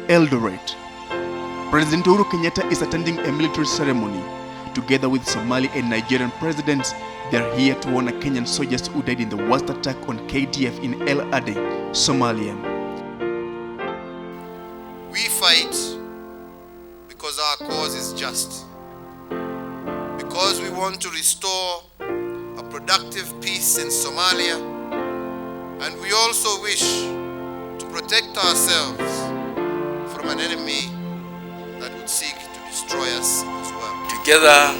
Eldoret. President Uhuru Kenyatta is attending a military ceremony. Together with Somali and Nigerian presidents, they are here to honor Kenyan soldiers who died in the worst attack on KDF in Adde, Somalia. We fight because our cause is just. Because we want to restore a productive peace in Somalia, and we also wish to protect ourselves from an enemy that would seek to destroy us as well. Together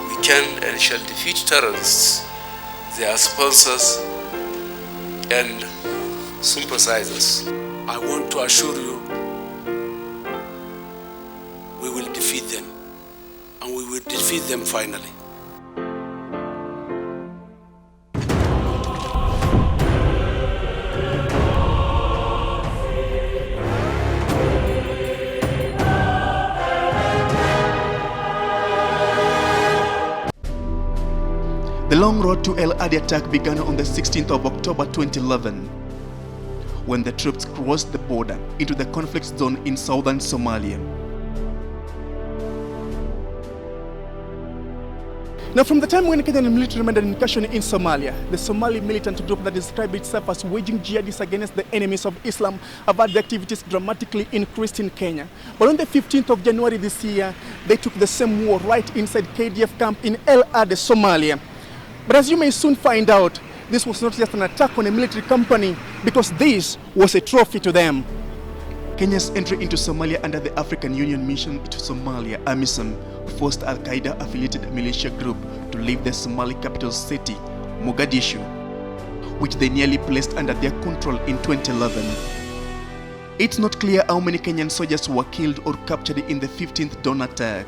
we can and shall defeat terrorists, their sponsors and sympathizers. I want to assure you, we will defeat them, and we will defeat them finally. The long road to Adde Attack began on the 16th of October 2011, when the troops crossed the border into the conflict zone in southern Somalia. Now, from the time when Kenyan military made an incursion in Somalia, the Somali militant group that described itself as waging jihadists against the enemies of Islam have had the activities dramatically increased in Kenya. But on the 15th of January this year, they took the same war right inside KDF camp in Adde, Somalia. But as you may soon find out, this was not just an attack on a military company, because this was a trophy to them. Kenya's entry into Somalia under the African Union Mission to Somalia, AMISOM, forced Al-Qaeda-affiliated militia group to leave the Somali capital city, Mogadishu, which they nearly placed under their control in 2011. It's not clear how many Kenyan soldiers were killed or captured in the 15th dawn attack,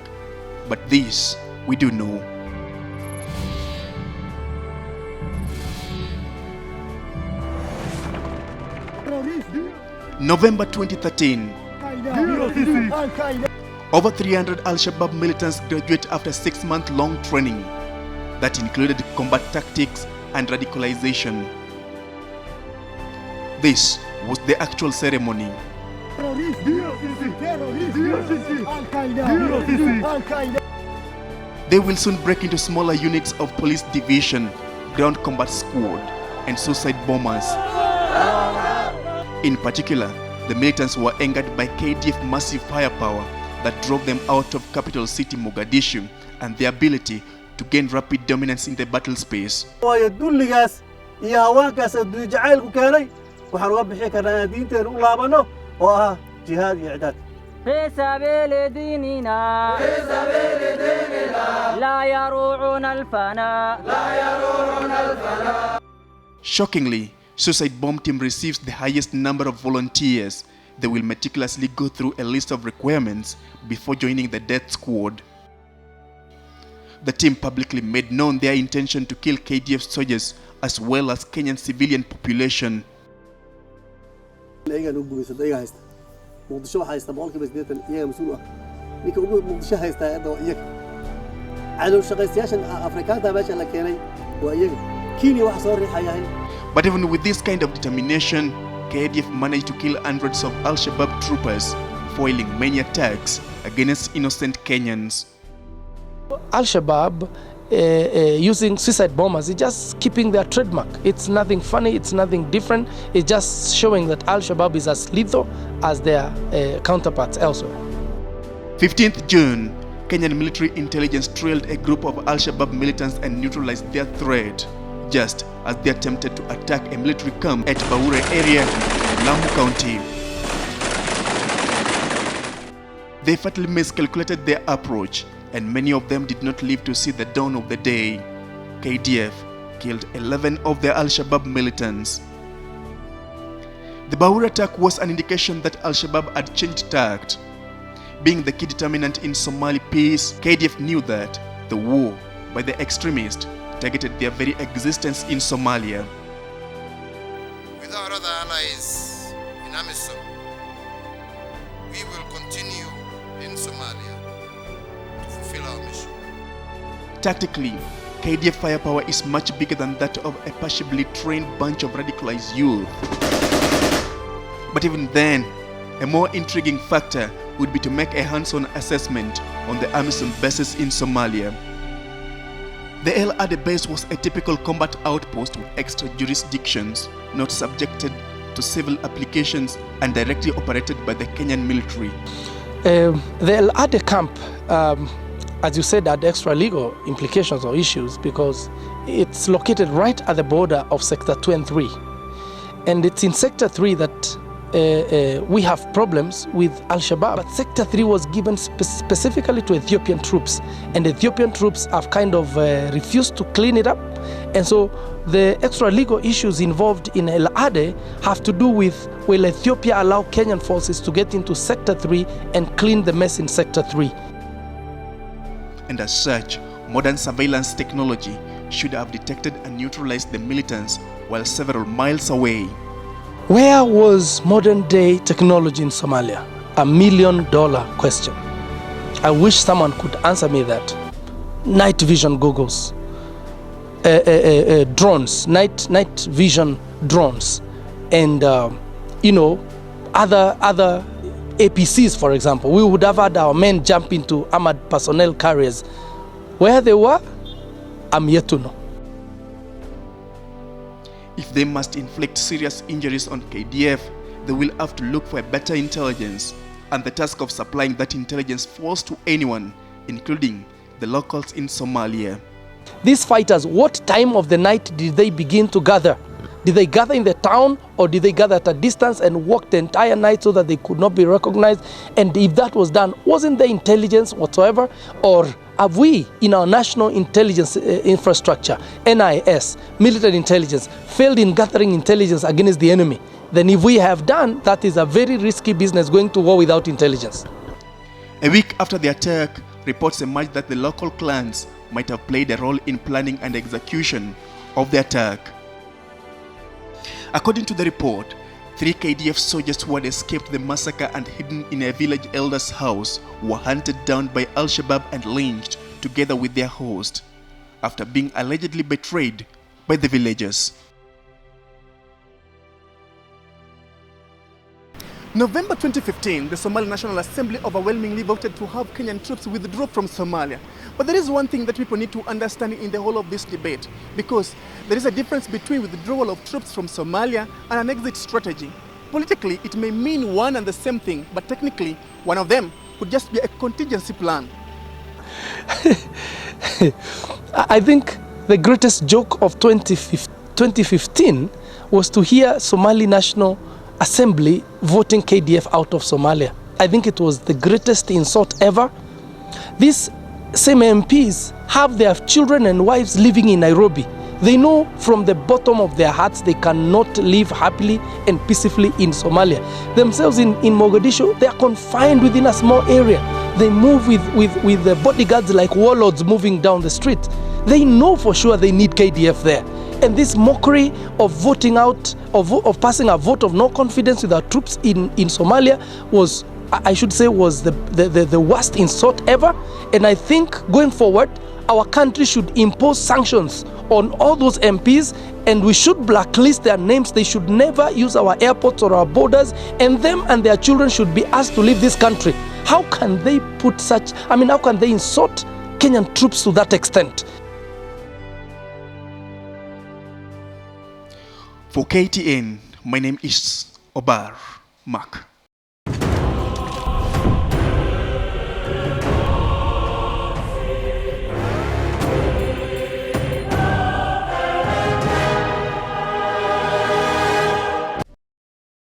but this we do know. November 2013. Over 300 Al-Shabaab militants graduate after 6-month-long training that included combat tactics and radicalization. This was the actual ceremony. They will soon break into smaller units of police division, ground combat squad, and suicide bombers. In particular, the militants were angered by KDF's massive firepower that drove them out of capital city Mogadishu and their ability to gain rapid dominance in the battle space. Shockingly, Suicide Bomb Team receives the highest number of volunteers. They will meticulously go through a list of requirements before joining the death squad. The team publicly made known their intention to kill KDF soldiers as well as Kenyan civilian population. But even with this kind of determination, KDF managed to kill hundreds of Al-Shabaab troopers, foiling many attacks against innocent Kenyans. Al-Shabaab using suicide bombers is just keeping their trademark. It's nothing funny, it's nothing different. It's just showing that Al-Shabaab is as lethal as their counterparts elsewhere. 15th June, Kenyan military intelligence trailed a group of Al-Shabaab militants and neutralized their threat, just as they attempted to attack a military camp at Baure area in Lamu County. They fatally miscalculated their approach, and many of them did not live to see the dawn of the day. KDF killed 11 of the Al-Shabaab militants. The Baure attack was an indication that Al-Shabaab had changed tact. Being the key determinant in Somali peace, KDF knew that the war by the extremists targeted their very existence in Somalia. With our other allies in AMISOM, we will continue in Somalia to fulfill our mission. Tactically, KDF firepower is much bigger than that of a passively trained bunch of radicalized youth. But even then, A more intriguing factor would be to make a hands-on assessment on the AMISOM bases in Somalia. The El Adde base was a typical combat outpost with extra jurisdictions, not subjected to civil applications and directly operated by the Kenyan military. The El Adde camp, as you said, had extra legal implications or issues because it's located right at the border of Sector 2 and 3. And it's in Sector 3 that we have problems with Al-Shabaab. But Sector 3 was given specifically to Ethiopian troops, and Ethiopian troops have kind of refused to clean it up. And so the extra legal issues involved in El Adde have to do with, will Ethiopia allow Kenyan forces to get into Sector 3 and clean the mess in Sector 3? And as such, modern surveillance technology should have detected and neutralized the militants while several miles away. Where was modern-day technology in Somalia? $1 million question. I wish someone could answer me that. Night vision goggles, drones, night vision drones, and other APCs, for example. We would have had our men jump into armored personnel carriers. Where they were, I'm yet to know. If they must inflict serious injuries on KDF, they will have to look for a better intelligence, and the task of supplying that intelligence falls to anyone, including the locals in Somalia. These fighters, what time of the night did they begin to gather? Did they gather in the town, or did they gather at a distance and walk the entire night so that they could not be recognized? And if that was done, wasn't there intelligence whatsoever? Or have we, in our national intelligence infrastructure, NIS, military intelligence, failed in gathering intelligence against the enemy? Then if we have done, that is a very risky business, going to war without intelligence. A week after the attack, reports emerged that the local clans might have played a role in planning and execution of the attack. According to the report, 3 KDF soldiers who had escaped the massacre and hidden in a village elder's house were hunted down by Al-Shabaab and lynched together with their host after being allegedly betrayed by the villagers. November 2015, the Somali National Assembly overwhelmingly voted to have Kenyan troops withdraw from Somalia. But there is one thing that people need to understand in the whole of this debate, because there is a difference between withdrawal of troops from Somalia and an exit strategy. Politically, it may mean one and the same thing, but technically, one of them could just be a contingency plan. I think the greatest joke of 2015 was to hear Somali National Assembly voting KDF out of Somalia. I think it was the greatest insult ever. These same MPs have their children and wives living in Nairobi. They know from the bottom of their hearts they cannot live happily and peacefully in Somalia. Themselves in Mogadishu, they are confined within a small area. They move with the bodyguards like warlords moving down the street. They know for sure they need KDF there. And this mockery of voting out, of passing a vote of no confidence with our troops in Somalia was, I should say, was the worst insult ever. And I think going forward, our country should impose sanctions on all those MPs, and we should blacklist their names. They should never use our airports or our borders, and them and their children should be asked to leave this country. How can they put such, how can they insult Kenyan troops to that extent? For KTN, my name is Obar Mark.